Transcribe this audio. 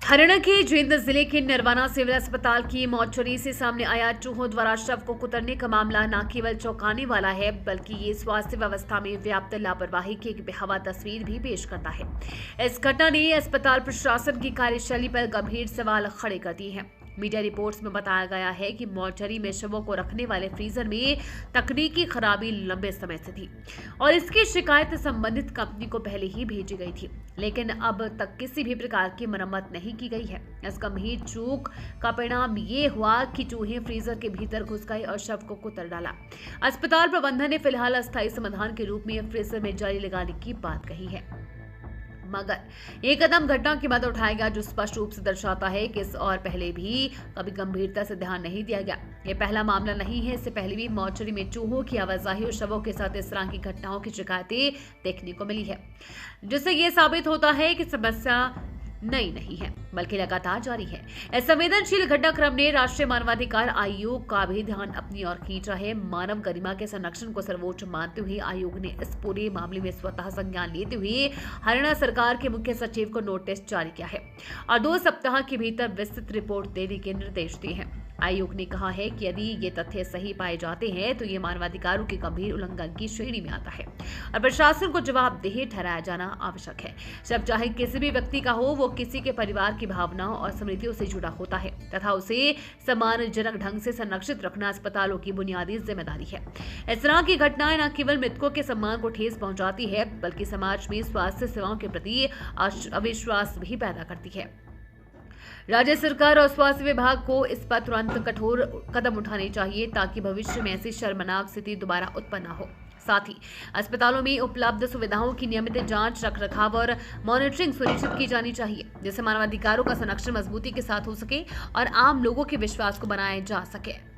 हरियाणा के जींद जिले के नरवाना सिविल अस्पताल की मॉर्चरी से सामने आया चूहों द्वारा शव को कुतरने का मामला न केवल चौंकाने वाला है, बल्कि ये स्वास्थ्य व्यवस्था में व्याप्त लापरवाही की एक बेहवा तस्वीर भी पेश करता है। इस घटना ने अस्पताल प्रशासन की कार्यशैली पर गंभीर सवाल खड़े कर दिए हैं। मीडिया रिपोर्ट्स में बताया गया है कि मॉर्चरी में शवों को रखने वाले फ्रीजर में तकनीकी खराबी लंबे समय से थी और इसकी शिकायत संबंधित कंपनी को पहले ही भेजी गई थी, लेकिन अब तक किसी भी प्रकार की मरम्मत नहीं की गई है। इस गंभीर चूक का परिणाम ये हुआ कि चूहे फ्रीजर के भीतर घुस गए और शव को कुतर डाला। अस्पताल प्रबंधन ने फिलहाल अस्थायी समाधान के रूप में फ्रीजर में जाली लगाने की बात कही है, मगर ये कदम घटना के बाद उठाया गया, जो स्पष्ट रूप से दर्शाता है कि इस और पहले भी कभी गंभीरता से ध्यान नहीं दिया गया। ये पहला मामला नहीं है, इससे पहले भी मॉर्चरी में चूहों की आवाजाही और शवों के साथ इस तरह की घटनाओं की शिकायतें देखने को मिली है, जिससे ये साबित होता है कि समस्या नई नहीं है बल्कि लगातार जारी है। इस संवेदनशील घटनाक्रम ने राष्ट्रीय मानवाधिकार आयोग का भी ध्यान अपनी ओर खींचा है। मानव गरिमा के संरक्षण को सर्वोच्च मानते हुए आयोग ने इस पूरे मामले में स्वतः संज्ञान लेते हुए हरियाणा सरकार के मुख्य सचिव को नोटिस जारी किया है और 2 सप्ताह के भीतर विस्तृत रिपोर्ट देने के निर्देश दिए हैं। आयोग ने कहा है कि यदि ये तथ्य सही पाए जाते हैं तो ये मानवाधिकारों के गंभीर उल्लंघन की श्रेणी में आता है और प्रशासन को जवाबदेह ठहराया जाना आवश्यक है। शव चाहे किसी भी व्यक्ति का हो, वो किसी के परिवार की भावनाओं और स्मृतियों से जुड़ा होता है तथा उसे सम्मानजनक ढंग से संरक्षित रखना अस्पतालों की बुनियादी जिम्मेदारी है। इस तरह की घटनाएं न केवल मृतकों के सम्मान को ठेस पहुंचाती है, बल्कि समाज में स्वास्थ्य सेवाओं के प्रति अविश्वास भी पैदा करती है। राज्य सरकार और स्वास्थ्य विभाग को इस पर तुरंत कठोर कदम उठाने चाहिए ताकि भविष्य में ऐसी शर्मनाक स्थिति दोबारा उत्पन्न न हो। साथ ही अस्पतालों में उपलब्ध सुविधाओं की नियमित जांच, रखरखाव और मॉनिटरिंग सुनिश्चित की जानी चाहिए, जिससे मानवाधिकारों का संरक्षण मजबूती के साथ हो सके और आम लोगों के विश्वास को बनाया जा सके।